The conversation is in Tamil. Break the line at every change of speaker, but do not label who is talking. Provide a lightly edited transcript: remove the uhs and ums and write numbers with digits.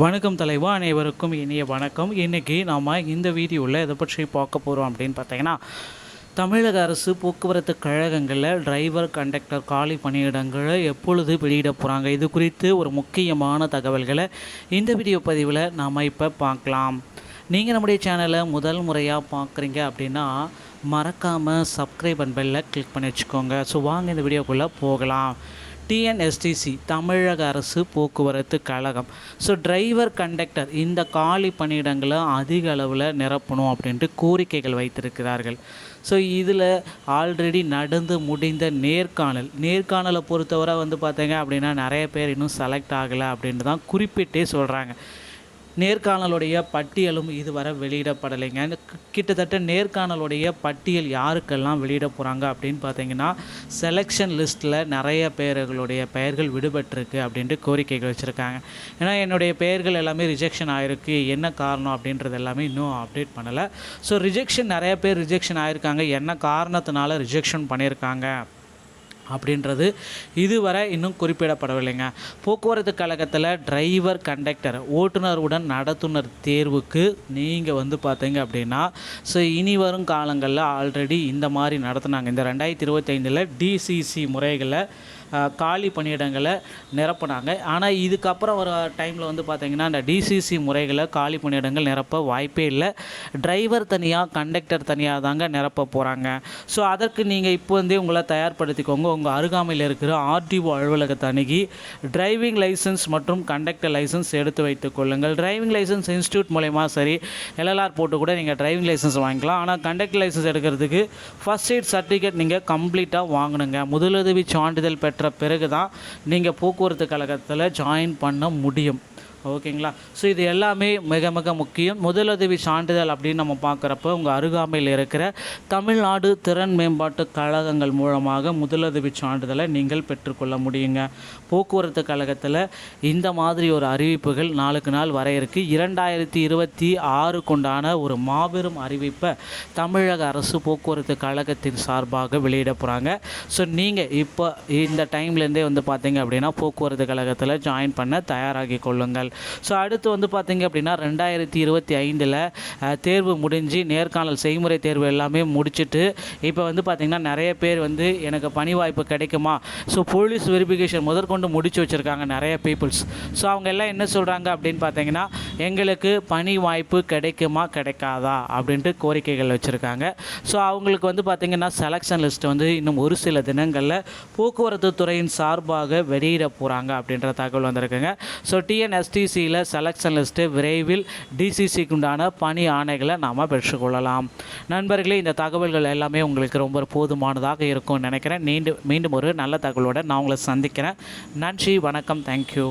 வணக்கம் தலைவா, அனைவருக்கும் இனிய வணக்கம். இன்றைக்கி நாம் இந்த வீடியோவில் எதை பற்றி பார்க்க போகிறோம் அப்படின்னு பார்த்தீங்கன்னா, தமிழக அரசு போக்குவரத்து கழகங்களில் டிரைவர் கண்டக்டர் காலி பணியிடங்களை எப்பொழுது வெளியிட போகிறாங்க, இது குறித்து ஒரு முக்கியமான தகவல்களை இந்த வீடியோ பதிவில் நாம் இப்போ பார்க்கலாம். நீங்கள் நம்முடைய சேனலை முதல் முறையாக பார்க்குறீங்க அப்படின்னா மறக்காமல் சப்ஸ்கிரைப் அண்ட் பெல்லை கிளிக் பண்ணி வச்சுக்கோங்க. ஸோ வாங்க இந்த வீடியோக்குள்ளே போகலாம். டிஎன்எஸ்டிசி தமிழக அரசு போக்குவரத்து கழகம். ஸோ டிரைவர் கண்டக்டர் இந்த காலி பணியிடங்களை அதிக அளவில் நிரப்பணும் அப்படின்ட்டு கோரிக்கைகள் வைத்திருக்கிறார்கள். ஸோ இதில் ஆல்ரெடி நடந்து முடிந்த நேர்காணலை பொறுத்தவரை பார்த்தீங்க அப்படின்னா நிறைய பேர் இன்னும் செலக்ட் ஆகலை அப்படின்ட்டு தான் குறிப்பிட்டே சொல்கிறாங்க. நேர்காணலுடைய பட்டியலும் இதுவரை வெளியிடப்படலைங்க. கிட்டத்தட்ட நேர்காணலுடைய பட்டியல் யாருக்கெல்லாம் வெளியிட போகிறாங்க அப்படின்னு பார்த்தீங்கன்னா, செலெக்ஷன் லிஸ்ட்டில் நிறைய பேர்களுடைய பெயர்கள் விடுபட்டிருக்கு அப்படின்ட்டு கோரிக்கைகள் வச்சுருக்காங்க. ஏன்னா என்னுடைய பெயர்கள் எல்லாமே ரிஜெக்ஷன் ஆகிருக்கு, என்ன காரணம் அப்படின்றது எல்லாமே இன்னும் அப்டேட் பண்ணலை. ஸோ நிறைய பேர் ரிஜெக்ஷன் ஆகிருக்காங்க, என்ன காரணத்தினால ரிஜெக்ஷன் பண்ணியிருக்காங்க அப்படின்றது இதுவரை இன்னும் குறிப்பிடப்படவில்லைங்க. போக்குவரத்து கழகத்தில் டிரைவர் கண்டக்டர் ஓட்டுநருடன் நடத்துனர் தேர்வுக்கு நீங்கள் பார்த்தீங்க அப்படின்னா, ஸோ இனி வரும் காலங்களில் ஆல்ரெடி இந்த மாதிரி நடத்துனாங்க. இந்த 2025 டிசிசி முறைகளை காலி பணியிடங்களை நிரப்பினாங்க. ஆனால் இதுக்கப்புறம் ஒரு டைமில் பார்த்திங்கன்னா இந்த டிசிசி முறைகளை காலி பணியிடங்கள் நிரப்ப வாய்ப்பே இல்லை. டிரைவர் தனியாக கண்டக்டர் தனியாக தாங்க நிரப்ப போகிறாங்க. ஸோ அதற்கு நீங்கள் இப்போ உங்களை தயார்படுத்திக்கோங்க. உங்கள் அருகாமையில் இருக்கிற ஆர்டிஓ அலுவலகத்தை அணுகி டிரைவிங் லைசன்ஸ் மற்றும் கண்டக்டர் லைசன்ஸ் எடுத்து வைத்துக் கொள்ளுங்கள். டிரைவிங் லைசன்ஸ் இன்ஸ்டியூட் மூலமா சரி எல்எல்ஆர் போட்டு கூட நீங்கள் டிரைவிங் லைசன்ஸ் வாங்கிக்கலாம். ஆனால் கண்டக்டர் லைசன்ஸ் எடுக்கிறதுக்கு ஃபர்ஸ்ட் எய்ட் சர்டிஃபிகேட் நீங்கள் கம்ப்ளீட்டாக வாங்கணுங்க. முதலுதவி சான்றிதழ் பெற்ற பிறகு தான் நீங்கள் போக்குவரத்து கழகத்தில் ஜாயின் பண்ண முடியும். ஓகேங்களா? ஸோ இது எல்லாமே மிக மிக முக்கியம். முதலுதவி சான்றிதழ் அப்படின்னு நம்ம பார்க்குறப்ப உங்கள் அருகாமையில் இருக்கிற தமிழ்நாடு திறன் மேம்பாட்டு கழகங்கள் மூலமாக முதலுதவி சான்றிதழை நீங்கள் பெற்றுக்கொள்ள முடியுங்க. போக்குவரத்து கழகத்தில் இந்த மாதிரி ஒரு அறிவிப்புகள் நாளுக்கு நாள் வர இருக்குது. 2026 கொண்டான ஒரு மாபெரும் அறிவிப்பை தமிழக அரசு போக்குவரத்து கழகத்தின் சார்பாக வெளியிட போகிறாங்க. ஸோ நீங்கள் இப்போ இந்த டைம்லேருந்தே பார்த்தீங்க அப்படின்னா போக்குவரத்து கழகத்தில் ஜாயின் பண்ண தயாராகி கொள்ளுங்கள். ஸோ அடுத்து பார்த்தீங்க அப்படின்னா 2025 தேர்வு முடிஞ்சு நேர்காணல் செய்முறை தேர்வு எல்லாமே முடிச்சுட்டு இப்போ பார்த்திங்கன்னா நிறைய பேர் எனக்கு பணி வாய்ப்பு கிடைக்குமா, ஸோ போலீஸ் வெரிஃபிகேஷன் முதற்கொண்டு முடிச்சு வச்சுருக்காங்க நிறைய பீப்புள்ஸ். ஸோ அவங்க எல்லாம் என்ன சொல்கிறாங்க அப்படின்னு பார்த்தீங்கன்னா, எங்களுக்கு பணி வாய்ப்பு கிடைக்குமா கிடைக்காதா அப்படின்ட்டு கோரிக்கைகள் வச்சுருக்காங்க. ஸோ அவங்களுக்கு பார்த்திங்கன்னா செலெக்ஷன் லிஸ்ட் இன்னும் ஒரு சில தினங்களில் போக்குவரத்து துறையின் சார்பாக வெளியிட போகிறாங்க அப்படின்ற தகவல் வந்திருக்குங்க. ஸோ டிஎன்எஸ்டிசியில் செலெக்ஷன் லிஸ்ட்டு விரைவில் டிசிசிக்கு உண்டான பணி ஆணைகளை நாம் பெற்றுக்கொள்ளலாம். நண்பர்களே, இந்த தகவல்கள் எல்லாமே உங்களுக்கு ரொம்ப போதுமானதாக இருக்கும்னு நினைக்கிறேன். மீண்டும் ஒரு நல்ல தகவலோடு நான் உங்களை சந்திக்கிறேன். நன்றி, வணக்கம், தேங்க்யூ.